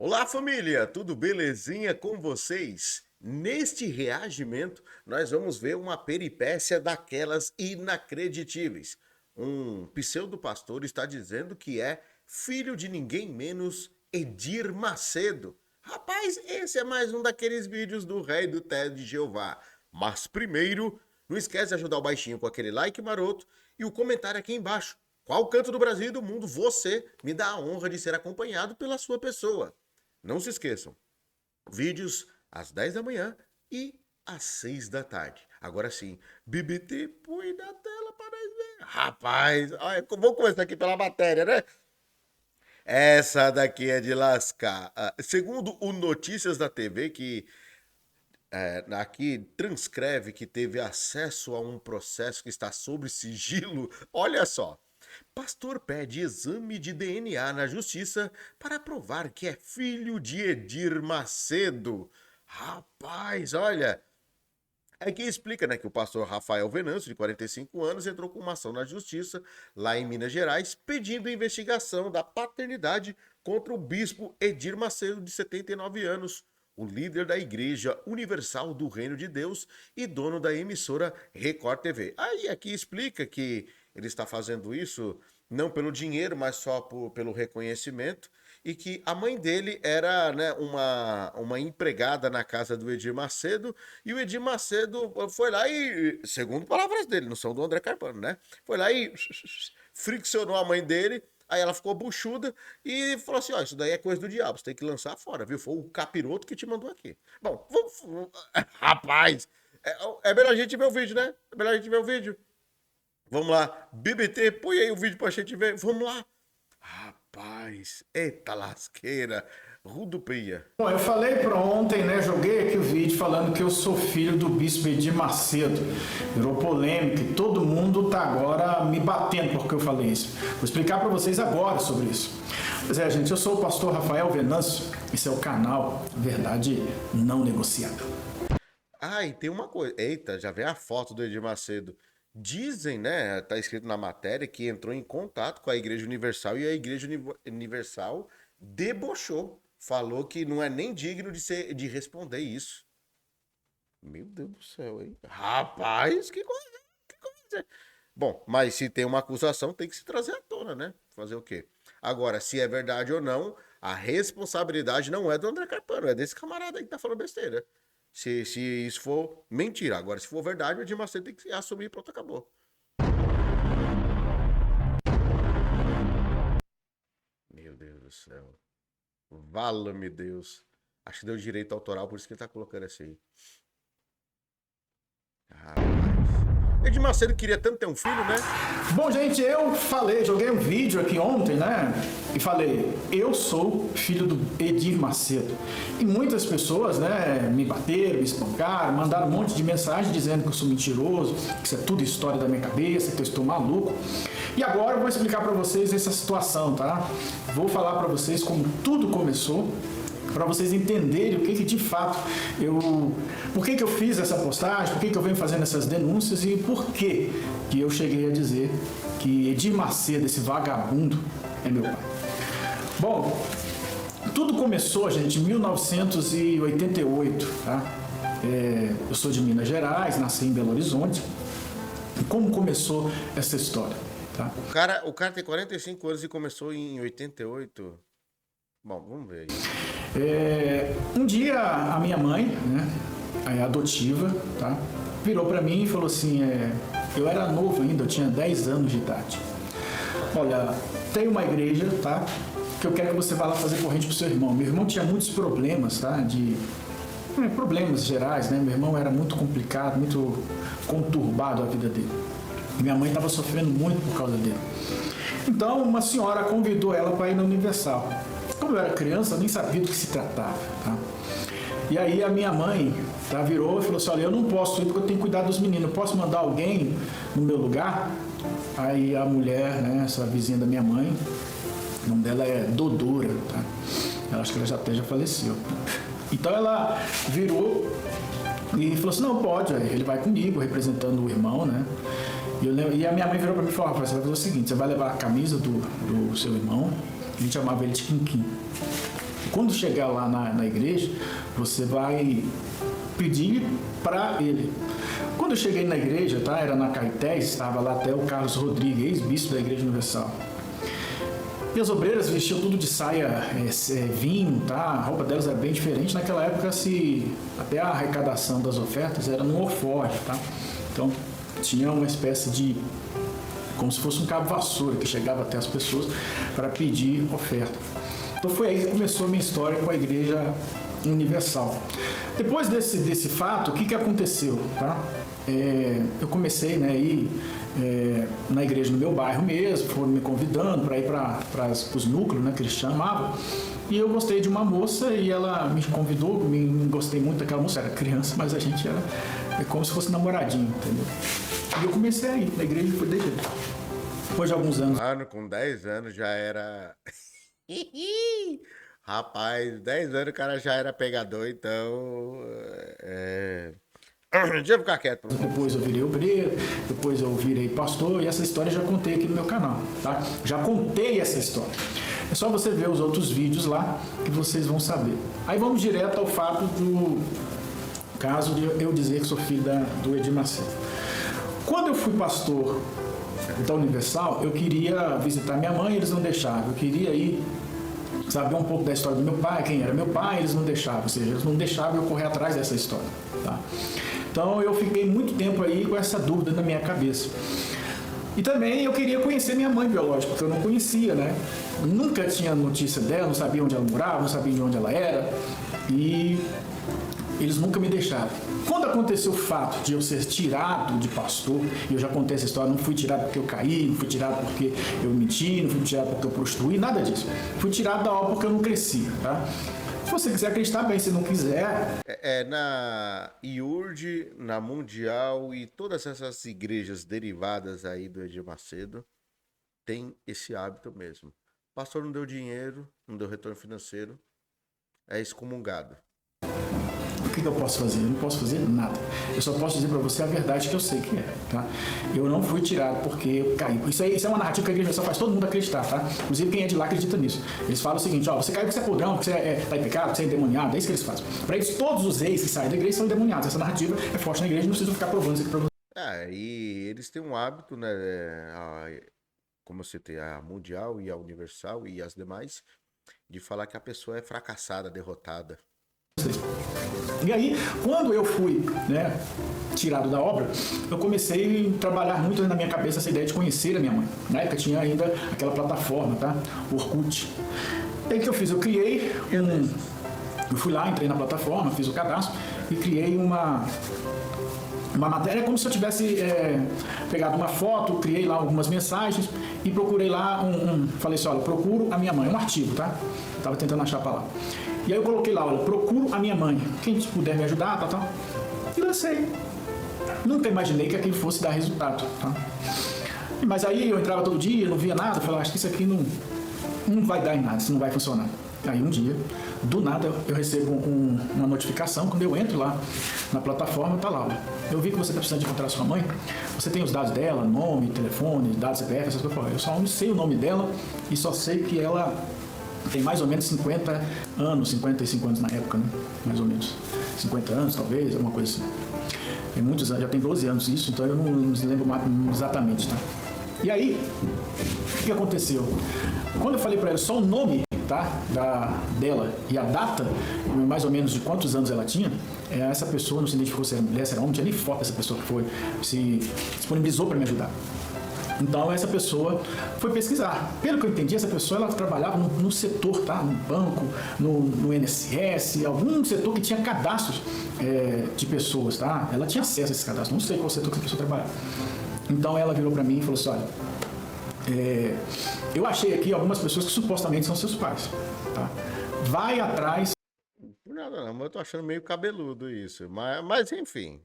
Olá, família! Tudo belezinha com vocês? Neste reagimento, nós vamos ver uma peripécia daquelas inacreditáveis. Um pseudo-pastor está dizendo que é filho de ninguém menos Edir Macedo. Rapaz, esse é mais um daqueles vídeos do Rei do Té de Jeová. Mas primeiro, não esquece de ajudar o baixinho com aquele like maroto e o comentário aqui embaixo. Qual canto do Brasil e do mundo você me dá a honra de ser acompanhado pela sua pessoa? Não se esqueçam, vídeos às 10 da manhã e às 6 da tarde. Agora sim, BBT, põe na tela para nós ver. Rapaz, olha, vamos começar aqui pela matéria, né? Essa daqui é de lascar. Segundo o Notícias da TV, que aqui transcreve que teve acesso a um processo que está sob sigilo, olha só. Pastor pede exame de DNA na justiça para provar que é filho de Edir Macedo. Rapaz, olha. Aqui explica, né, que o pastor Rafael Venâncio, de 45 anos, entrou com uma ação na justiça lá em Minas Gerais, pedindo investigação da paternidade contra o bispo Edir Macedo, de 79 anos, o líder da Igreja Universal do Reino de Deus e dono da emissora Record TV. Aí aqui explica que ele está fazendo isso não pelo dinheiro, mas só pelo reconhecimento, e que a mãe dele era, né, uma empregada na casa do Edir Macedo, e o Edir Macedo foi lá e, segundo palavras dele, não são do André Carpano, né? Foi lá e friccionou a mãe dele, aí ela ficou buchuda e falou assim, ó, isso daí é coisa do diabo, você tem que lançar fora, viu? Foi o capiroto que te mandou aqui. Bom, rapaz, é melhor a gente ver o vídeo, né? É melhor a gente ver o vídeo. Vamos lá, BBT, põe aí o vídeo pra gente ver. Vamos lá. Rapaz, eita lasqueira, rodopia. Bom, eu falei para ontem, né? Joguei aqui o vídeo falando que eu sou filho do bispo Edir Macedo. Virou polêmica e todo mundo tá agora me batendo porque eu falei isso. Vou explicar para vocês agora sobre isso. Pois é, gente, eu sou o pastor Rafael Venâncio. Esse é o canal Verdade Não Negociável. Ah, e tem uma coisa. Eita, já vem a foto do Edir Macedo. Dizem, né, tá escrito na matéria, que entrou em contato com a Igreja Universal e a Igreja Universal debochou. Falou que não é nem digno de responder isso. Meu Deus do céu, hein? Rapaz, que coisa, que coisa. Bom, mas se tem uma acusação, tem que se trazer à tona, né? Fazer o quê? Agora, se é verdade ou não, a responsabilidade não é do André Carpano, é desse camarada aí que tá falando besteira. Se isso for mentira. Agora, se for verdade, o Edir Macedo tem que assumir e pronto, acabou. Meu Deus do céu. Vala-me Deus. Acho que deu direito autoral, por isso que ele tá colocando assim. Rapaz. Edir Macedo queria tanto ter um filho, né? Bom, gente, eu falei, joguei um vídeo aqui ontem, né? E falei, eu sou filho do Edir Macedo. E muitas pessoas, né, me bateram, me espancaram, mandaram um monte de mensagem dizendo que eu sou mentiroso, que isso é tudo história da minha cabeça, que eu estou maluco. E agora eu vou explicar pra vocês essa situação, tá? Vou falar pra vocês como tudo começou, para vocês entenderem o que de fato por que eu fiz essa postagem, por que eu venho fazendo essas denúncias e por que eu cheguei a dizer que Edir Macedo, esse vagabundo, é meu pai. Bom, tudo começou, gente, em 1988, tá? Eu sou de Minas Gerais, nasci em Belo Horizonte. E como começou essa história, tá? O cara tem 45 anos e começou em 88. Bom, vamos ver aí. Um dia a minha mãe, né, adotiva, tá, virou para mim e falou assim, eu era novo ainda, eu tinha 10 anos de idade. Olha, tem uma igreja, tá, que eu quero que você vá lá fazer corrente pro seu irmão. Meu irmão tinha muitos problemas, tá, problemas gerais, né, meu irmão era muito complicado, muito conturbado a vida dele. E minha mãe estava sofrendo muito por causa dele. Então, uma senhora convidou ela para ir na Universal. Como eu era criança, eu nem sabia do que se tratava, tá? E aí a minha mãe, tá, virou e falou assim, olha, eu não posso ir porque eu tenho que cuidar dos meninos, eu posso mandar alguém no meu lugar? Aí a mulher, né, essa vizinha da minha mãe, o nome dela é Dodora, tá? Eu acho que ela até já faleceu. Então ela virou e falou assim, não, pode, ele vai comigo, representando o irmão, né? E a minha mãe virou para mim e falou, você vai fazer o seguinte, você vai levar a camisa do seu irmão, a gente chamava ele de Quinquim. Quando chegar lá na igreja, você vai pedir para ele. Quando eu cheguei na igreja, tá? Era na Caetés, estava lá até o Carlos Rodrigues, ex-bispo da Igreja Universal. E as obreiras vestiam tudo de saia vinho, tá? A roupa delas era bem diferente. Naquela época, até a arrecadação das ofertas era no alforje, tá? Então, tinha uma espécie de, como se fosse um cabo vassoura que chegava até as pessoas para pedir oferta. Então, foi aí que começou a minha história com a Igreja Universal. Depois desse fato, o que aconteceu, tá? Eu comecei, né, a ir na igreja no meu bairro mesmo, foram me convidando para ir para os núcleos, né, que eles chamavam, e eu gostei de uma moça e ela me convidou, gostei muito daquela moça, era criança, mas a gente era como se fosse namoradinho, entendeu? E eu comecei a ir na igreja e fui da igreja. Depois de alguns anos. Mano, com 10 anos já era... Rapaz, 10 anos o cara já era pegador, então... Deixa eu ficar quieto. Depois eu virei obreiro, depois eu virei pastor, e essa história eu já contei aqui no meu canal, tá? Já contei essa história. É só você ver os outros vídeos lá que vocês vão saber. Aí vamos direto ao fato do caso de eu dizer que sou filho do Edir Macedo. Quando eu fui pastor da Universal, eu queria visitar minha mãe, eles não deixavam. Eu queria ir saber um pouco da história do meu pai, quem era meu pai, eles não deixavam. Ou seja, eles não deixavam eu correr atrás dessa história, tá? Então eu fiquei muito tempo aí com essa dúvida na minha cabeça. E também eu queria conhecer minha mãe biológica, porque eu não conhecia, né? Nunca tinha notícia dela, não sabia onde ela morava, não sabia de onde ela era. E eles nunca me deixaram. Quando aconteceu o fato de eu ser tirado de pastor, e eu já contei essa história, não fui tirado porque eu caí, não fui tirado porque eu menti, não fui tirado porque eu prostituí, nada disso. Fui tirado da obra porque eu não crescia, tá? Se você quiser acreditar bem, se não quiser... Na IURD, na Mundial e todas essas igrejas derivadas aí do Edir Macedo, tem esse hábito mesmo. O pastor não deu dinheiro, não deu retorno financeiro, é excomungado. O que eu posso fazer? Eu não posso fazer nada. Eu só posso dizer para você a verdade que eu sei que é, tá? Eu não fui tirado porque eu caí. Isso é uma narrativa que a igreja só faz todo mundo acreditar, tá? Inclusive quem é de lá acredita nisso. Eles falam o seguinte, ó, você caiu porque você é podrão, porque você tá em pecado, porque você é endemoniado, é isso que eles fazem. Para eles, todos os ex que saem da igreja são endemoniados. Essa narrativa é forte na igreja, não precisam ficar provando isso aqui pra você. E eles têm um hábito, né, como você tem a Mundial e a Universal e as demais, de falar que a pessoa é fracassada, derrotada. E aí, quando eu fui, né, tirado da obra, eu comecei a trabalhar muito na minha cabeça essa ideia de conhecer a minha mãe. Na época tinha ainda aquela plataforma, tá? O Orkut. E aí o que eu fiz? Eu criei Eu fui lá, entrei na plataforma, fiz o cadastro e criei uma matéria como se eu tivesse pegado uma foto, criei lá algumas mensagens e procurei lá falei assim, olha, procuro a minha mãe, um artigo, tá? Eu tava tentando achar a palavra. E aí eu coloquei lá, olha, procuro a minha mãe, quem puder me ajudar, tal. E lancei. Nunca imaginei que aquilo fosse dar resultado, tá? Mas aí eu entrava todo dia, não via nada, falava, acho que isso aqui não vai dar em nada, isso não vai funcionar. Aí um dia, do nada, eu recebo uma notificação, quando eu entro lá na plataforma, tá lá, olha, eu vi que você está precisando de encontrar a sua mãe, você tem os dados dela, nome, telefone, dados CPF, essas coisas. Eu só não sei o nome dela e só sei que ela tem mais ou menos 50 anos, 55 anos na época, né? Mais ou menos. 50 anos, talvez, alguma coisa assim. Tem muitos anos, já tem 12 anos isso, então eu não me lembro exatamente, tá? E aí, o que aconteceu? Quando eu falei para ela só o nome, tá, dela e a data, mais ou menos de quantos anos ela tinha, essa pessoa não se identificou se era mulher, se era homem, não tinha nem foto dessa pessoa que se disponibilizou para me ajudar. Então essa pessoa foi pesquisar. Pelo que eu entendi, essa pessoa ela trabalhava no setor, tá? No banco, no INSS, algum setor que tinha cadastros de pessoas, tá? Ela tinha acesso a esses cadastros, não sei qual setor que essa pessoa trabalhava. Então ela virou para mim e falou assim, olha, eu achei aqui algumas pessoas que supostamente são seus pais, tá? Vai atrás... Não, mas eu tô achando meio cabeludo isso, mas enfim...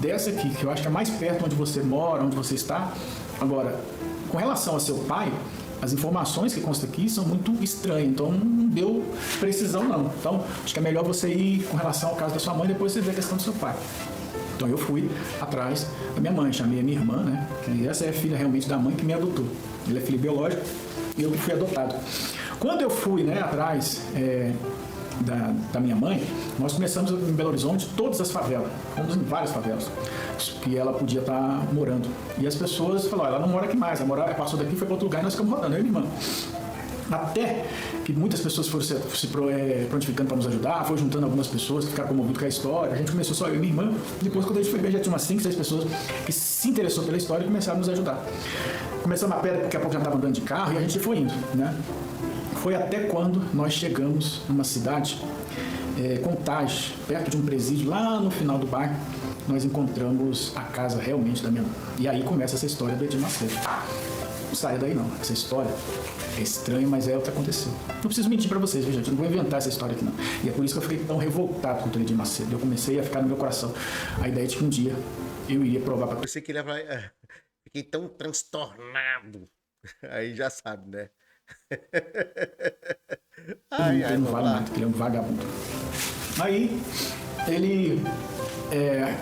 Dessa aqui, que eu acho que é mais perto onde você mora, onde você está. Agora, com relação a seu pai, as informações que constam aqui são muito estranhas, então não deu precisão não. Então, acho que é melhor você ir com relação ao caso da sua mãe, depois você vê a questão do seu pai. Então eu fui atrás da minha mãe, chamei a minha irmã, né? Que essa é a filha realmente da mãe que me adotou. Ela é filha biológica e eu que fui adotado. Quando eu fui, né, atrás da minha mãe, nós começamos em Belo Horizonte todas as favelas, fomos em várias favelas que ela podia estar morando. E as pessoas falaram, ela não mora aqui mais, ela passou daqui, foi para outro lugar e nós ficamos rodando, eu e minha irmã. Até que muitas pessoas foram se prontificando para nos ajudar, foi juntando algumas pessoas que ficaram comovidas com a história. A gente começou só eu e minha irmã, depois quando a gente foi ver já tinha umas 5, 6 pessoas que se interessou pela história e começaram a nos ajudar. Começamos a pé, daqui a pouco já estava andando de carro e a gente foi indo, né? Foi até quando nós chegamos numa cidade, Contagem, perto de um presídio, lá no final do bairro, nós encontramos a casa realmente da minha mãe. E aí começa essa história do Edir Macedo. Não saia daí não, essa história é estranha, mas é o que aconteceu. Não preciso mentir para vocês, viu, gente? Eu não vou inventar essa história aqui não. E é por isso que eu fiquei tão revoltado contra o Edir Macedo. Eu comecei a ficar no meu coração a ideia de que um dia eu iria provar para... Eu pensei que ele ia falar, fiquei tão transtornado. Aí já sabe, né? Ele não vale nada, ele é um vagabundo. Aí,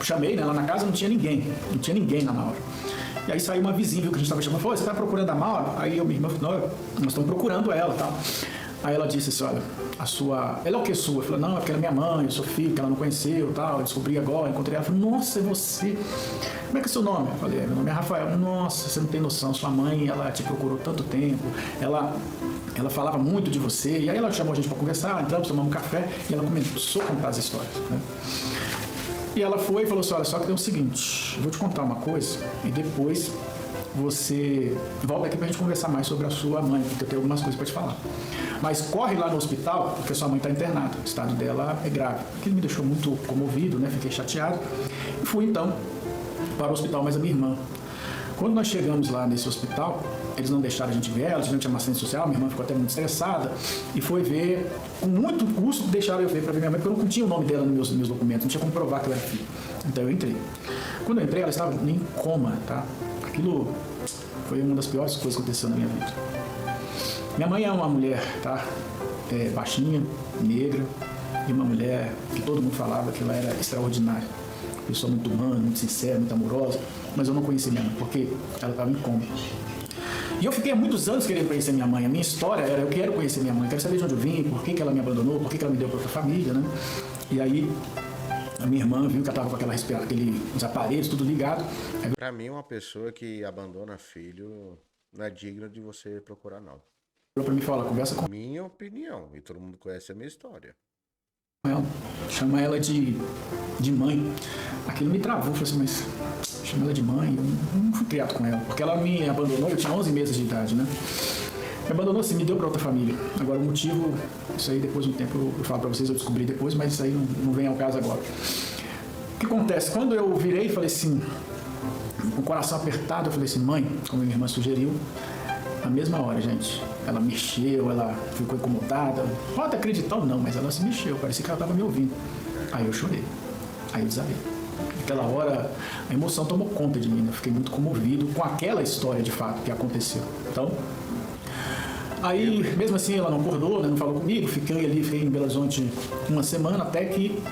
chamei, né, lá na casa, não tinha ninguém lá na hora. E aí saiu uma vizinha, viu, que a gente estava chamando, falou, você está procurando a Maura? Aí eu, minha irmã, falou, nós estamos procurando ela, tá? Aí ela disse assim, olha, ela é o que sua? Eu falei, não, é porque ela é minha mãe, eu sou filho, que ela não conheceu, tal, eu descobri agora, encontrei ela. Eu falei, nossa, é você? Como é que é seu nome? Eu falei, meu nome é Rafael. Nossa, você não tem noção, sua mãe, ela te procurou tanto tempo, ela falava muito de você, e aí ela chamou a gente para conversar, entramos, tomamos um café, e ela começou a contar as histórias, né? E ela foi e falou assim, olha, só que tem o seguinte, eu vou te contar uma coisa, e depois você volta aqui pra gente conversar mais sobre a sua mãe, porque eu tenho algumas coisas para te falar. Mas corre lá no hospital, porque sua mãe está internada, o estado dela é grave. Aquilo me deixou muito comovido, né? Fiquei chateado. E fui então para o hospital, mas a minha irmã. Quando nós chegamos lá nesse hospital, eles não deixaram a gente ver ela, tivemos que chamar assistente social, minha irmã ficou até muito estressada e foi ver, com muito custo, deixaram eu ver para ver minha mãe, porque eu não tinha o nome dela nos meus documentos, não tinha como provar que eu era filho. Então eu entrei. Quando eu entrei, ela estava em coma, tá? Aquilo foi uma das piores coisas que aconteceu na minha vida. Minha mãe é uma mulher, tá? Baixinha, negra, e uma mulher que todo mundo falava que ela era extraordinária. Pessoa muito humana, muito sincera, muito amorosa, mas eu não conheci minha mãe, porque ela estava em coma. E eu fiquei há muitos anos querendo conhecer minha mãe. A minha história era, eu quero conhecer minha mãe, quero saber de onde eu vim, por que ela me abandonou, por que ela me deu para outra família, né? E aí, a minha irmã viu que ela estava com os aparelhos, tudo ligado. Para mim, uma pessoa que abandona filho não é digna de você procurar, não. Para mim, fala, conversa com... Minha opinião, e todo mundo conhece a minha história. Ela, chama ela de mãe. Aquilo me travou, eu falei assim, mas chama ela de mãe, eu não fui criado com ela, porque ela me abandonou, eu tinha 11 meses de idade, né? Me abandonou assim, me deu para outra família. Agora o motivo, isso aí depois de um tempo eu falo para vocês, eu descobri depois, mas isso aí não vem ao caso agora. O que acontece? Quando eu virei e falei assim, com o coração apertado, eu falei assim, mãe, como minha irmã sugeriu, na mesma hora, gente, ela mexeu, ela ficou incomodada, pode acreditar ou não, mas ela se mexeu, parecia que ela estava me ouvindo. Aí eu chorei, aí eu desabei. Naquela hora, a emoção tomou conta de mim, né? Eu fiquei muito comovido com aquela história de fato que aconteceu. Então, aí, mesmo assim, ela não acordou, né? Não falou comigo, fiquei em Belo Horizonte uma semana, até que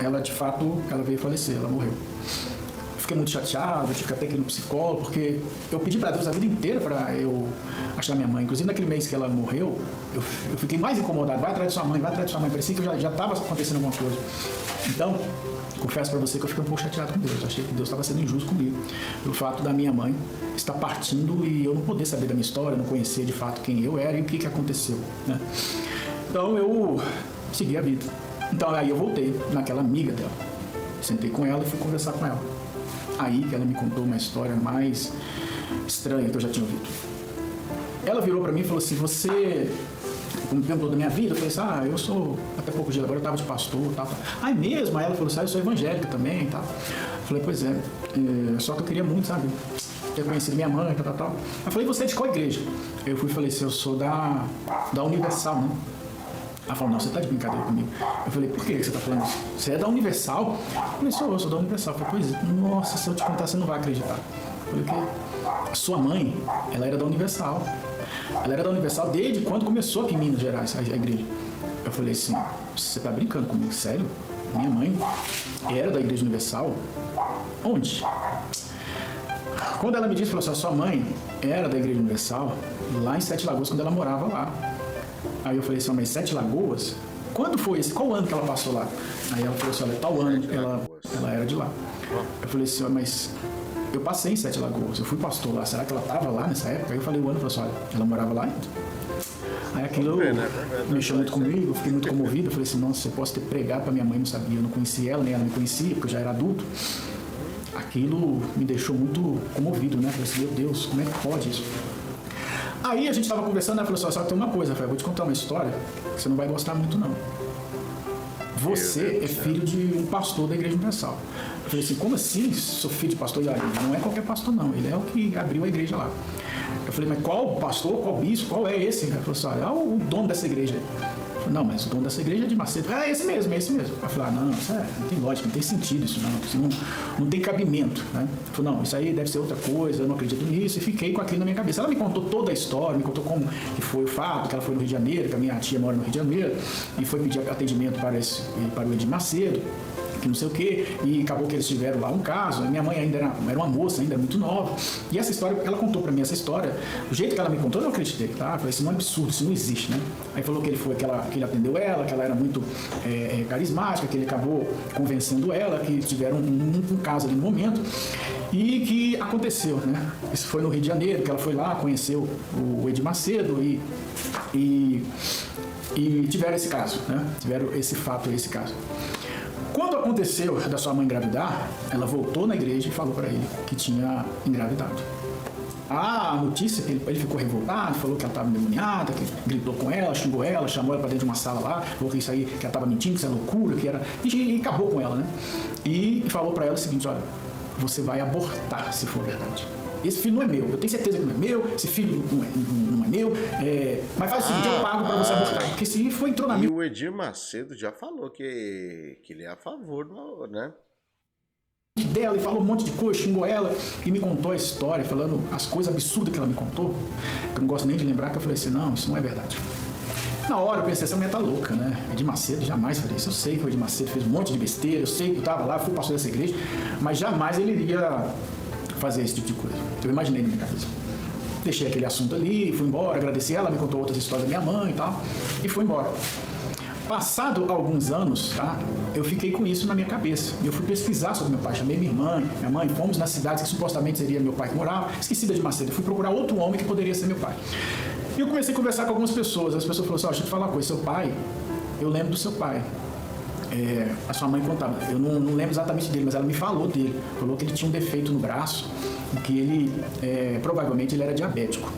ela, de fato, ela veio falecer, ela morreu. Fiquei muito chateado, tive até que ir no psicólogo, porque eu pedi para Deus a vida inteira para eu achar minha mãe. Inclusive, naquele mês que ela morreu, eu fiquei mais incomodado. Vai atrás de sua mãe, vai atrás de sua mãe. Parecia que já estava acontecendo alguma coisa. Então, confesso para você que eu fiquei um pouco chateado com Deus. Eu achei que Deus estava sendo injusto comigo. Pelo fato da minha mãe estar partindo e eu não poder saber da minha história, não conhecer de fato quem eu era e o que aconteceu, né? Então, eu segui a vida. Então, aí eu voltei naquela amiga dela. Sentei com ela e fui conversar com ela. Aí que ela me contou uma história mais estranha que eu já tinha ouvido. Ela virou para mim e falou assim, você, como perguntou da minha vida, eu falei assim, eu sou, até pouco dia agora eu estava de pastor, tal. É mesmo? Aí ela falou assim, eu sou evangélica também, tal. Eu falei, pois é, só que eu queria muito, sabe, ter conhecido minha mãe, tal. Eu falei, você é de qual igreja? Eu fui e falei assim, eu sou da Universal, né? Ela falou, não, você tá de brincadeira comigo. Eu falei, por que você tá falando isso? Você é da Universal? Eu falei, sou da Universal. Eu falei, pois é, nossa, se eu te contar, você não vai acreditar. Eu falei, que sua mãe, ela era da Universal. Ela era da Universal desde quando começou aqui em Minas Gerais, a igreja. Eu falei assim, você tá brincando comigo, sério? Minha mãe era da Igreja Universal? Onde? Quando ela me disse, falou assim, a sua mãe era da Igreja Universal lá em Sete Lagoas, quando ela morava lá. Aí eu falei assim, mas Sete Lagoas? Quando foi esse? Qual ano que ela passou lá? Aí ela falou assim, olha, tal ano ela era de lá. Eu falei assim, mas eu passei em Sete Lagoas, eu fui pastor lá, será que ela estava lá nessa época? Aí eu falei o ano, falou assim, olha, ela morava lá ainda. Aí aquilo mexeu muito comigo, eu fiquei muito comovido, eu falei assim, nossa, eu posso ter pregado para minha mãe, não sabia, eu não conhecia ela, nem ela me conhecia, porque eu já era adulto. Aquilo me deixou muito comovido, né? Eu falei assim, meu Deus, como é que pode isso? Aí a gente estava conversando, ela falou assim, só que tem uma coisa, Rafael, eu vou te contar uma história que você não vai gostar muito, não. Você é filho de um pastor da Igreja Universal. Eu falei assim, como assim sou filho de pastor? Não é qualquer pastor, não. Ele é o que abriu a igreja lá. Eu falei, mas qual pastor, qual bispo, qual é esse? Ele falou assim, olha, é o dono dessa igreja. Eu falei, não, mas o dono dessa igreja é de Macedo. É esse mesmo, é esse mesmo. Eu falei, não, isso não tem lógica, não tem sentido isso não tem cabimento. Né? Eu falei, não, isso aí deve ser outra coisa, eu não acredito nisso. E fiquei com aquilo na minha cabeça. Ela me contou toda a história, me contou como que foi o fato, que ela foi no Rio de Janeiro, que a minha tia mora no Rio de Janeiro, e foi pedir atendimento para o Edir Macedo, que não sei o quê, e acabou que eles tiveram lá um caso. A minha mãe ainda era uma moça, ainda muito nova, e essa história, ela contou pra mim essa história, do jeito que ela me contou, eu não acreditei, tá? Eu falei, isso não é absurdo, isso não existe, né? Aí falou que ele atendeu ela, que ela era muito carismática, que ele acabou convencendo ela, que tiveram um caso ali no momento, e que aconteceu, né? Isso foi no Rio de Janeiro, que ela foi lá, conheceu o Edir Macedo e tiveram esse caso, né? Tiveram esse fato, esse caso. Quando aconteceu da sua mãe engravidar, ela voltou na igreja e falou para ele que tinha engravidado. A notícia que ele ficou revoltado, falou que ela estava endemoniada, que gritou com ela, xingou ela, chamou ela para dentro de uma sala lá, falou que isso aí, que ela estava mentindo, que isso é loucura, que era... E acabou com ela, né? E falou para ela o seguinte, olha, você vai abortar se for verdade. Esse filho não é meu, eu tenho certeza que não é meu, esse filho não é meu, mas faz o seguinte, eu pago para você abortar, porque se entrou na minha... E o Edir Macedo já falou que ele é a favor, né? Dela e falou um monte de coisa, xingou ela e me contou a história, falando as coisas absurdas que ela me contou, que eu não gosto nem de lembrar, que eu falei assim, não, isso não é verdade. Na hora eu pensei, essa mulher tá louca, né? Edir Macedo jamais faria isso. Eu sei que o Edir Macedo fez um monte de besteira, eu sei que eu tava lá, fui pastor dessa igreja, mas jamais ele iria fazer esse tipo de coisa. Eu imaginei na minha cabeça. Deixei aquele assunto ali, fui embora, agradeci ela, me contou outras histórias da minha mãe e tal, e fui embora. Passado alguns anos, tá, eu fiquei com isso na minha cabeça. Eu fui pesquisar sobre meu pai, chamei minha mãe, fomos nas cidades que supostamente seria meu pai que morava, esqueci da de Macedo, fui procurar outro homem que poderia ser meu pai. E eu comecei a conversar com algumas pessoas, as pessoas falaram assim, deixa eu te falar uma coisa, seu pai, eu lembro do seu pai. A sua mãe contava, eu não lembro exatamente dele, mas ela me falou dele, falou que ele tinha um defeito no braço, que ele, provavelmente ele era diabético.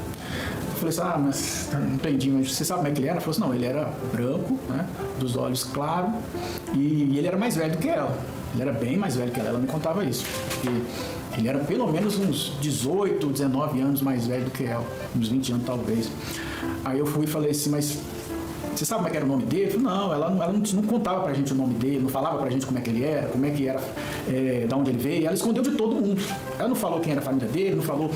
Eu falei assim, mas não entendi, mas você sabe como é que ele era? Ela falou assim, não, ele era branco, né, dos olhos claros, e ele era mais velho do que ela. Ele era bem mais velho que ela me contava isso. Ele era pelo menos uns 18, 19 anos mais velho do que ela, uns 20 anos talvez. Aí eu fui e falei assim, mas você sabe como é que era o nome dele? Eu falei, não, ela não contava pra gente o nome dele, não falava pra gente como é que ele era, como é que era, de onde ele veio. Ela escondeu de todo mundo. Ela não falou quem era a família dele, não falou...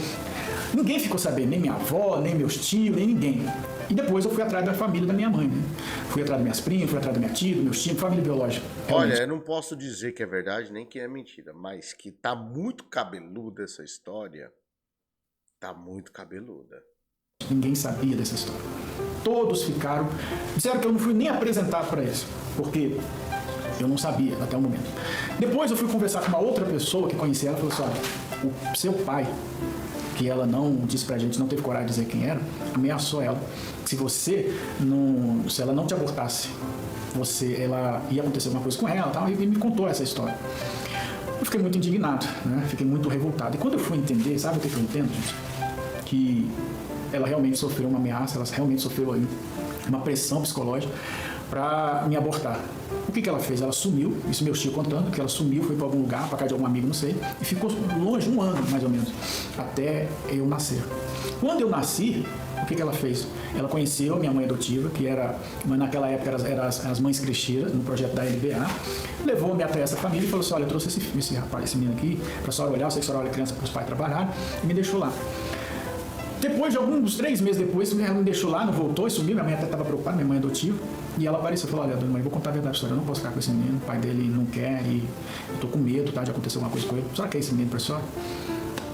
Ninguém ficou sabendo, nem minha avó, nem meus tios, nem ninguém. E depois eu fui atrás da família da minha mãe, né? Fui atrás das minhas primas, fui atrás da minha tia, dos meus tios, família biológica. Olha, eu não posso dizer que é verdade nem que é mentira, mas que tá muito cabeluda essa história. Tá muito cabeluda. Ninguém sabia dessa história. Todos ficaram... Disseram que eu não fui nem apresentado para eles, porque eu não sabia até o momento. Depois eu fui conversar com uma outra pessoa que conhecia ela e falou assim, olha, o seu pai, que ela não disse pra gente, não teve coragem de dizer quem era, ameaçou ela. Se ela não te abortasse, ela ia acontecer alguma coisa com ela, tal, e me contou essa história. Eu fiquei muito indignado, né? Fiquei muito revoltado. E quando eu fui entender, sabe o que eu entendo, gente? Que ela realmente sofreu uma ameaça, ela realmente sofreu uma pressão psicológica para me abortar. O que ela fez? Ela sumiu, isso meu tio contando, que ela sumiu, foi para algum lugar, para casa de algum amigo, não sei, e ficou longe 1 ano, mais ou menos, até eu nascer. Quando eu nasci, o que ela fez? Ela conheceu a minha mãe adotiva, que era, naquela época eram as mães cristeiras, no projeto da LBA, levou-me até essa família e falou assim, olha, eu trouxe esse rapaz, esse menino aqui, para a senhora olhar, eu sei que a senhora olha criança para os pais trabalharem, e me deixou lá. Depois de alguns 3 meses depois, ela me deixou lá, não voltou e sumiu. Minha mãe até estava preocupada, minha mãe adotiva. E ela apareceu e falou, olha, dona mãe, vou contar a verdade da história. Eu não posso ficar com esse menino, o pai dele não quer e eu tô com medo, tá? De acontecer alguma coisa com ele. Será que é esse menino pra senhora?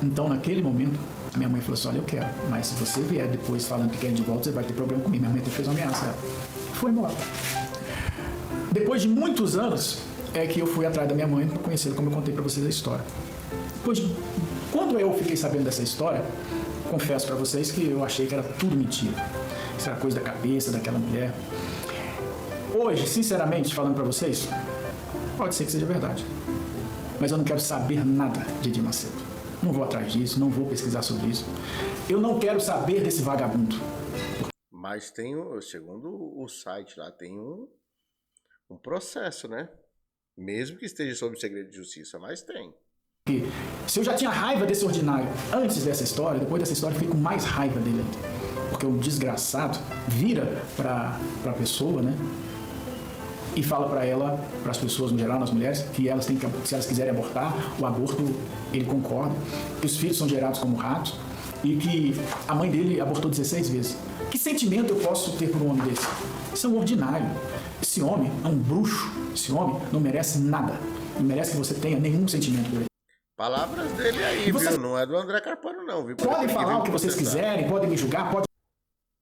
Então, naquele momento, A minha mãe falou assim, olha, eu quero, mas se você vier depois falando que quer de volta, você vai ter problema comigo. Minha mãe até fez uma ameaça. Foi embora. Depois de muitos anos, é que eu fui atrás da minha mãe para conhecer, como eu contei para vocês a história. Depois, quando eu fiquei sabendo dessa história, confesso para vocês que eu achei que era tudo mentira. Isso era coisa da cabeça daquela mulher. Hoje, sinceramente, falando para vocês, pode ser que seja verdade. Mas eu não quero saber nada de Edir Macedo. Não vou atrás disso, não vou pesquisar sobre isso. Eu não quero saber desse vagabundo. Mas tem, segundo o site lá, tem um processo, né? Mesmo que esteja sob segredo de justiça, mas tem. Se eu já tinha raiva desse ordinário antes dessa história, depois dessa história eu fiquei com mais raiva dele ainda. Porque o desgraçado vira para a pessoa, né? E fala para ela, para as pessoas no geral, nas mulheres, que elas têm que, se elas quiserem abortar, o aborto, ele concorda, que os filhos são gerados como ratos e que a mãe dele abortou 16 vezes. Que sentimento eu posso ter por um homem desse? Isso é um ordinário. Esse homem é um bruxo. Esse homem não merece nada. Não merece que você tenha nenhum sentimento por ele. Palavras dele aí, viu? Não é do André Carpano, não, viu? Podem falar o que vocês quiserem, podem me julgar, podem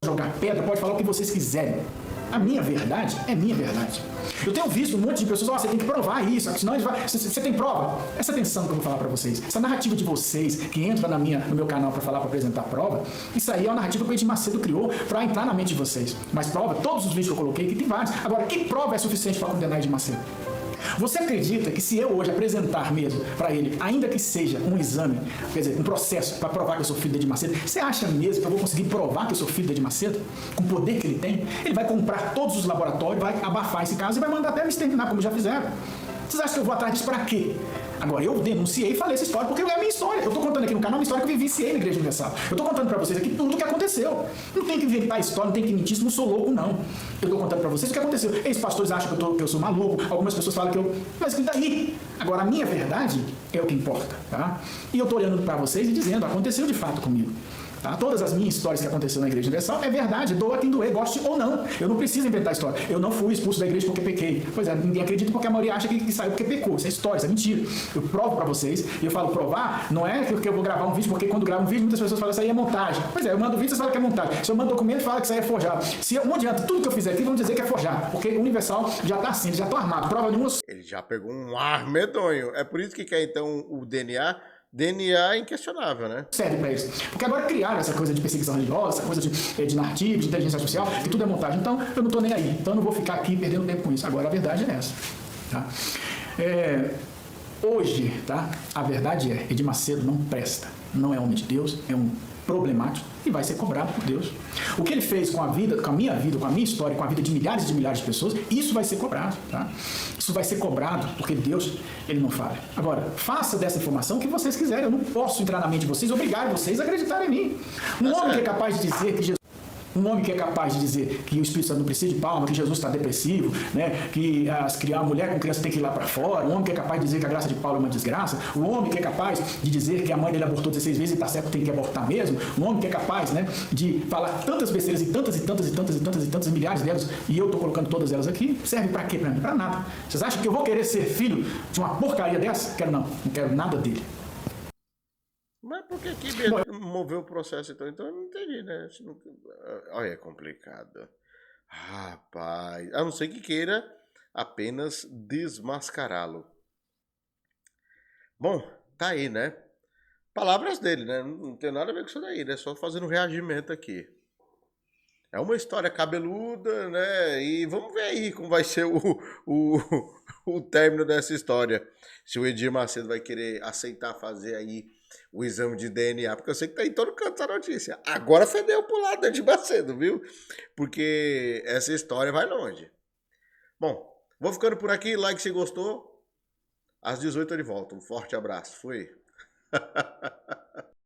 jogar pedra, pode falar o que vocês quiserem. A minha verdade é minha verdade. Eu tenho visto um monte de pessoas, você tem que provar isso, senão você tem prova. Essa atenção que eu vou falar para vocês, essa narrativa de vocês que entra no meu canal para falar, para apresentar prova, isso aí é uma narrativa que o Edir Macedo criou para entrar na mente de vocês. Mas prova, todos os vídeos que eu coloquei, que tem vários. Agora, que prova é suficiente para condenar Edir Macedo? Você acredita que se eu hoje apresentar mesmo para ele, ainda que seja um exame, quer dizer, um processo para provar que eu sou filho de Edir Macedo, você acha mesmo que eu vou conseguir provar que eu sou filho de Edir Macedo? Com o poder que ele tem? Ele vai comprar todos os laboratórios, vai abafar esse caso e vai mandar até me exterminar, como já fizeram. Vocês acham que eu vou atrás disso para quê? Agora, eu denunciei e falei essa história porque é a minha história. Eu estou contando aqui no canal uma história que eu vivenciei na Igreja Universal. Eu estou contando para vocês aqui tudo o que aconteceu. Não tem que inventar história, não tem que mentir, não sou louco, não. Eu estou contando para vocês o que aconteceu. Ex-pastores acham que eu sou maluco, algumas pessoas falam que eu... Mas que daí? Agora, a minha verdade é o que importa, tá? E eu estou olhando para vocês e dizendo, aconteceu de fato comigo. Tá? Todas as minhas histórias que aconteceram na Igreja Universal é verdade, doa quem doer, goste ou não. Eu não preciso inventar história. Eu não fui expulso da igreja porque pequei. Pois é, ninguém acredita porque a maioria acha que saiu porque pecou. Isso é história, isso é mentira. Eu provo pra vocês, e eu falo provar, não é porque eu vou gravar um vídeo, porque quando gravo um vídeo muitas pessoas falam que isso aí é montagem. Pois é, eu mando vídeo, vocês falam que é montagem. Se eu mando documento, fala que isso aí é forjado. Se eu, não adianta, tudo que eu fizer aqui, vão dizer que é forjado. Porque o Universal já tá assim, já tá armado. Prova nenhuma. Ele já pegou um ar medonho. É por isso que quer então o DNA. DNA é inquestionável, né? Serve pra eles. Porque agora criaram essa coisa de perseguição religiosa, essa coisa de narrativa, de inteligência artificial, que tudo é montagem. Então, eu não tô nem aí. Então, eu não vou ficar aqui perdendo tempo com isso. Agora, a verdade é essa. Tá? Hoje, tá? A verdade é, Edir Macedo não presta. Não é homem de Deus, é um problemático e vai ser cobrado por Deus. O que ele fez com a vida, com a minha vida, com a minha história, com a vida de milhares de pessoas, isso vai ser cobrado, tá? Isso vai ser cobrado porque Deus, ele não falha. Agora, faça dessa informação o que vocês quiserem. Eu não posso entrar na mente de vocês e obrigar vocês a acreditarem em mim. Um homem que é capaz de dizer que Jesus... Um homem que é capaz de dizer que o Espírito Santo não precisa de palma, que Jesus está depressivo, né? Que a mulher com criança tem que ir lá para fora. Um homem que é capaz de dizer que a graça de Paulo é uma desgraça. Um homem que é capaz de dizer que a mãe dele abortou 16 vezes e está certo, tem que abortar mesmo. Um homem que é capaz, né, de falar tantas besteiras e tantas milhares delas, e eu estou colocando todas elas aqui, serve para quê para mim? Para nada. Vocês acham que eu vou querer ser filho de uma porcaria dessa? Quero não quero nada dele. Mas por que moveu o processo então? Então eu não entendi, né? Olha, é complicado. Rapaz, a não ser que queira apenas desmascará-lo. Bom, tá aí, né? Palavras dele, né? Não tem nada a ver com isso daí, né? Só fazendo um reagimento aqui. É uma história cabeluda, né? E vamos ver aí como vai ser o término dessa história. Se o Edir Macedo vai querer aceitar fazer aí o exame de DNA, porque eu sei que tá em todo canto essa notícia. Agora fedeu pro lado do Edir Macedo, viu? Porque essa história vai longe. Bom, vou ficando por aqui. Like se gostou. Às 18 eu de volta. Um forte abraço. Fui.